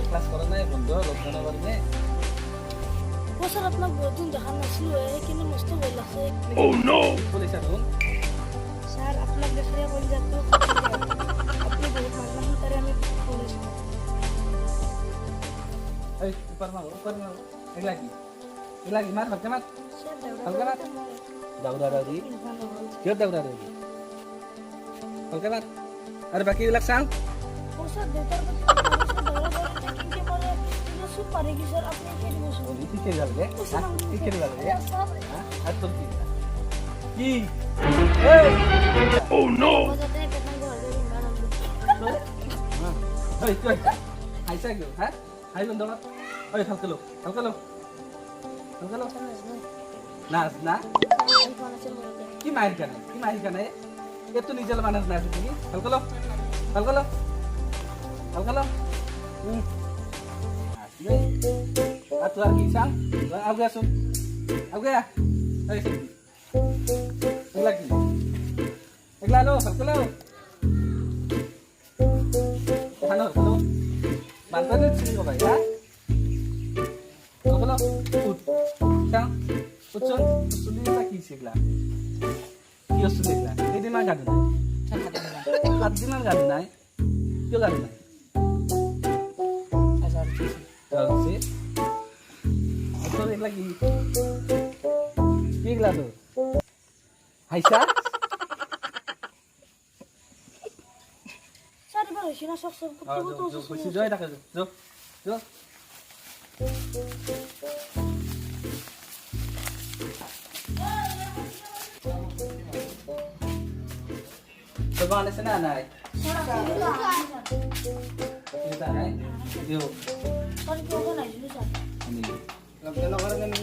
Class করা নাই বন্ধ লকডাউনের কারণে স্যার আপনার বহুদিন দেখা নাছিল কিন্তু মস্ত ভয় লাগছে পুলিশ এখন স্যার আপনার দেখে কোন যাত আপনি বহুত মানুষ তারে আমি পুলিশ এই উপর মারো এগুলা কি মার হালকা মার স্যার হালকা মার দাউরা দাউরি কেউ দাউরা দাউরি হালকা মার আরে বাকি এগুলা সাং ও স্যার দেতার কিন্তু পরে এটা সব পারে কি স্যার আপনি কি বলছেন বলি ঠিক আছে যাবে ঠিক আছে যাবে হ্যাঁ আর তোর কি কি এই ও নো এই তুই আইসা গেল হ্যাঁ হাই বন্ধ মার ওই হালকা লো নাচ না কি মাইর কানে এ তো নিজের মানুষ না তুমি হালকা লো আসলে আর তুই আর কি চান আগে আসুন আগে এই এগুলা কি এগুলা লো হালকা লো হালো বান্ধবী চিনি ভাই হ্যাঁ হালকা লো উঠ চাও উঠছুন শুনিলা কি শিখলা কি শুনিলা এদিন মা গান নাই 7 দিন গান নাই কেউ গান নাই চলছে তোর এগুলা কি এগুলা তো হাইসা স্যার এবার হইছে না সব খুশি জয় টাকা যো তো গান আছে না নাই এটা নাই দিও স্যার কি হবে না স্যার আমি লকডাউন করে নেন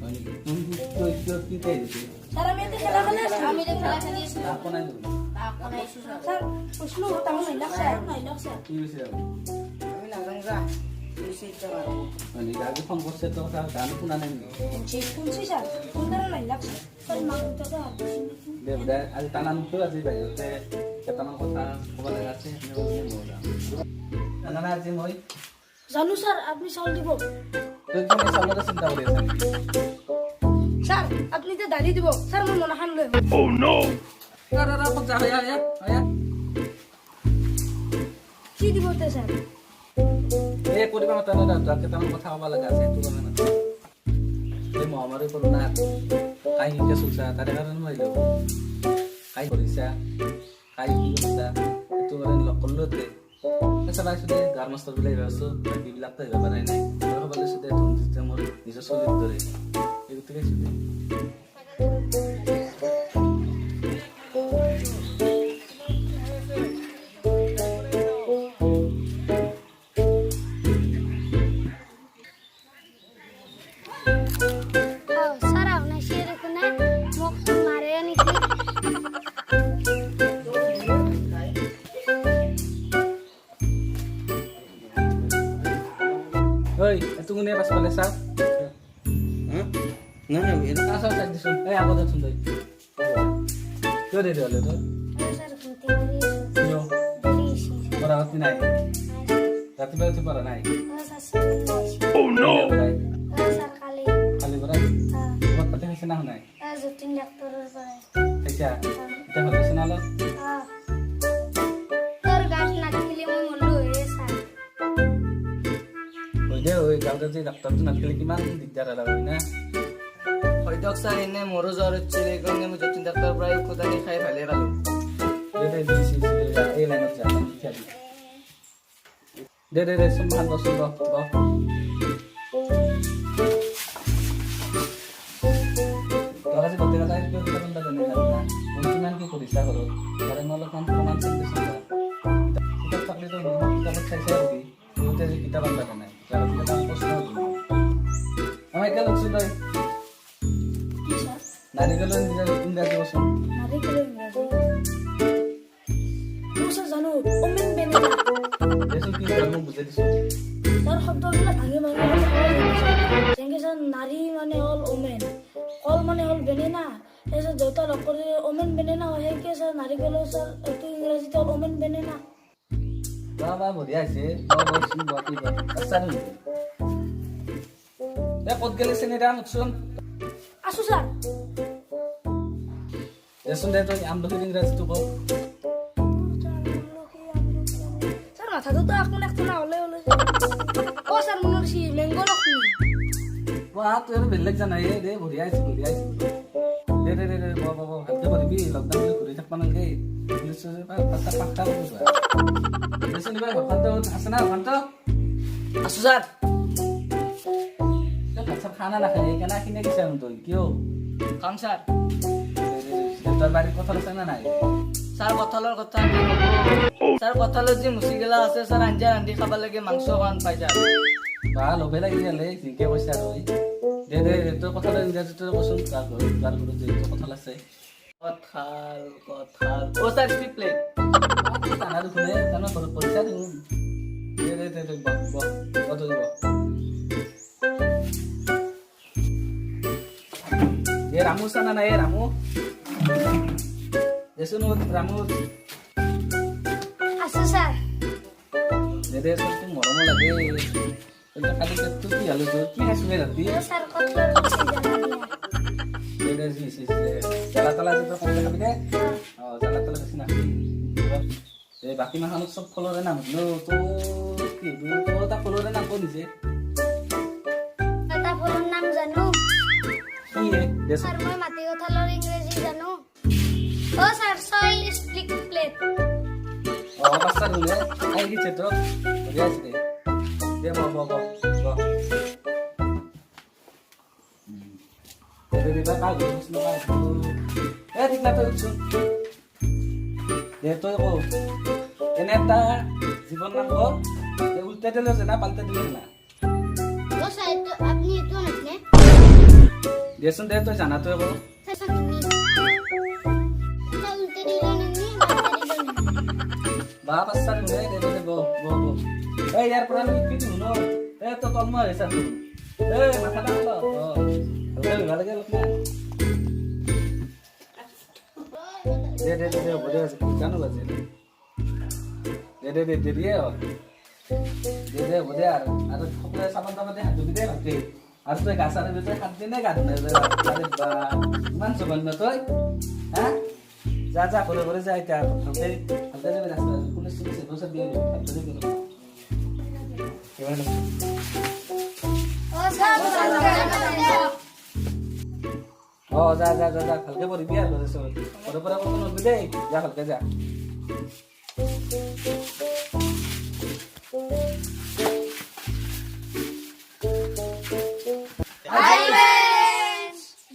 মানে তুই কি কই দিছিস স্যার আমি তো খেলা খেলি আপন নাই তুমি স্যার প্রশ্ন তাও নাই লাগছে কি হইছে আমি নাগাঙ্গা ইসিটা মানে আগে ফোন করছে তো তার গান শোনা নাই শুনছি স্যার কোন ধরনের নাই লাগছে স্যার মাগুরটা তো হাত দেবদা আজ টানা মুখ আছে বাইরে কেতামান কথা খবর আছে না আজ মই জানু স্যার আপনি চাউল দিব তুই কোন সামনে চিন্তা করে আছিস স্যার আপনি তো দাঁড়িয়ে দিব স্যার আমার মনে হান লই ও নো রা কত যা আয়া কি দিব তে স্যার এই পরিবার মত না যাতে তেমন কথা হওয়া লাগা আছে তুই বলে না এই মহামারী করোনা কাই হিকে সুলসা তারে কারণ হইলো কাই করিসা কাই কি করছা তুই বলে লকলতে এসব আসলে গার্মস্থল বিলাই ব্যবস্থা বিবিলাক তো ব্যাপার নাই তারা বলে সাথে তুমি দিতে মোর নিজস্ব শরীর ধরে এগুলো থেকে শুধু Oi, itu ngene pas balik sal. Hah? Nah, ini asal saya disun. Aku dah sundai. Yo deh deh tuh. Yo. Orang hati naik. Tapi baru tu para naik. Oh no. Kali berat. Buat patah শুনিছে না শুনাই যতীন ডাক্তৰৰ পৰাই এতিয়া এতিয়া ভাল পাইছে না অলপ তোৰ গাত নাথাকিলে মই মৰলো হে ছাৰ হৈ দে হৈ গাঁৱতে যে ডাক্তৰটো নাথাকিলে কিমান দিগদাৰ এটা হয় না হয় দিয়ক ছাৰ এনে মোৰো জ্বৰ হৈছিল সেইকাৰণে মই যতীন ডাক্তৰৰ পৰাই ঔষধ আনি খাই ভালেই পালোঁ এই লাইনত যা এতিয়া দে চুমহান বচোন ব আজি গোটেই কথা কিমান জানে কিমান কি কৰিছা ঘৰত ঘৰে মই অলপমান প্ৰমাণ চিন্তিছোঁ কিতাপ থাকলেতো কিতাপত চাই হবি গোটেই যে কিতাপ আনবা নাই কিতাপ প্ৰশ্ন হবি আমাৰ এতিয়া লকচোন তই কি ছাৰ নাৰিকলৰ ইংৰাজী বচোন নাৰিকলৰ ইংৰাজী মই ছাৰ জানো অমেন বেনেনা দেচোন কি মই বুজাই দিছোঁ তাৰ শব্দবিলাক ভাঙি ভাঙি যেনেকৈ ছাৰ নাৰী মানে হ'ল ওমেন কল মানে হ'ল বেনেনা তাৰপিছত দেউতা লগ কৰি ওমেন বেনেনা হয় সেইকে ছাৰ নাৰিকলৰ ছাৰ এইটো ইংৰাজীত হ'ল ওমেন বেনেনা বা বঢ়িয়া হৈছে ক'ত গেলি চেনি দা মুখচোন আছো ছাৰ দেচোন দে তই আমলখিৰ ইংৰাজীটো কওঁ ছাৰ মাথাটোতো এখন একটনা হ'লে অ' ছাৰ মনত আছে মেংগ' লক্ষ্মী তই আৰু বেলেগ জানাই দে বঢ়িয়া হৈছে দে ভালকে কৰিবি লকডাউন ঘূৰি থাকিব নালাগে দেচোন এইবাৰ ভকন্ত আছে না ভকন্ত আছোঁ ছাৰ ভাত চাত খানা নাখায় সেইকাৰণে কিনে গৈছে তই কিয় খাম ছাৰ দেউতাৰ বাৰীত কঁঠাল আছে না নাই ছাৰ কঁঠালৰ কথা কি ক'ব ছাৰ কঁঠালত যি মুচিগিলা আছে ছাৰ আঞ্জা ৰান্ধি খাব লাগে মাংস খান পাই ছাৰ বা ল'বই লাগি গ'লে জিকে কৈছে আৰু দে তোৰ কঁঠালৰ ইংৰাজীটো কচোন তাৰ ঘৰত যিহেতু কঁঠাল আছে কঁঠাল অ' ছাৰ স্পিক প্লেট খানা দুখনে তাৰমানে ঘৰত পইচা দিওঁ ৰামু চানা নাই ৰামু দেচোন ৰামু আছো ছাৰ দেচোন তোক মৰম লাগে কালি পেটটো কি হালো তোৰ কি খাইছো ৰাতি ছাৰ কঁঠালৰ জ্বালা তালা যে তই কমকৈ খাবি দে জ্বালা তালা বেছি নাখাবি এই বাকী মাহত চব ফলৰে নাম সুধিলো তোৰ এটা ফলৰে নাম কৈ দিছে এটা ফলৰ নাম জানো কি দেচোন ছাৰ মই মাটি কঁঠালৰ ইংৰাজী জানো অ' ছাৰ ছয় স্প্লিট প্লেট বাচ্চা ধুলে আহি গেছে তো বঢ়িয়া আছে দে দিবা কাল ঠিক না তই উঠছোন দে তই কওঁ এনে এটা জীৱন নাম কওঁ উল্টাই দিলে যে না পাল্টাই দিলে না অ' ছাৰ এইটো আপুনি এইটো নাজানে দেচোন দে তই জানা তই কওঁ বা বাচ্চা ধুলে দে এই ইয়াৰ পৰা কি শুনো এই তই কলম আহিছা এই মাথা ডাঙৰ ভালকে ভাল লাগে অলপ দে হ'ব দে জানো বাজে দে দিয়ে হ'ব দে আৰু সকলোৱে চাবান তাবান হাত ধুবি দে ভালকে আৰু তই গা চাৰে তই হাত দিনে গা ধুনে ইমান জঘন্য তই হা যা ঘৰে যা এতিয়া ভালকে যাবি ৰাস্তা পুলিচ চুলিচ দিয়ে ভালকে যাবি যা ভালকে পঢ়িবি আৰু ঘৰৰ পৰা ক'ব নলবি দেই যা ভালকে যা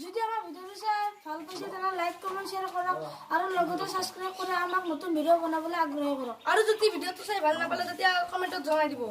যদি আমাৰ ভিডিঅ'টো চাই ভাল পাইছে তেনেহ'লে লাইক কমেণ্ট শ্বেয়াৰ কৰক আৰু লগতে ছাবস্ক্ৰাইব কৰি আমাক নতুন ভিডিঅ' বনাবলৈ আগ্ৰহ কৰক আৰু যদি ভিডিঅ'টো চাই ভাল নাপালে তেতিয়া কমেণ্টত জনাই দিব।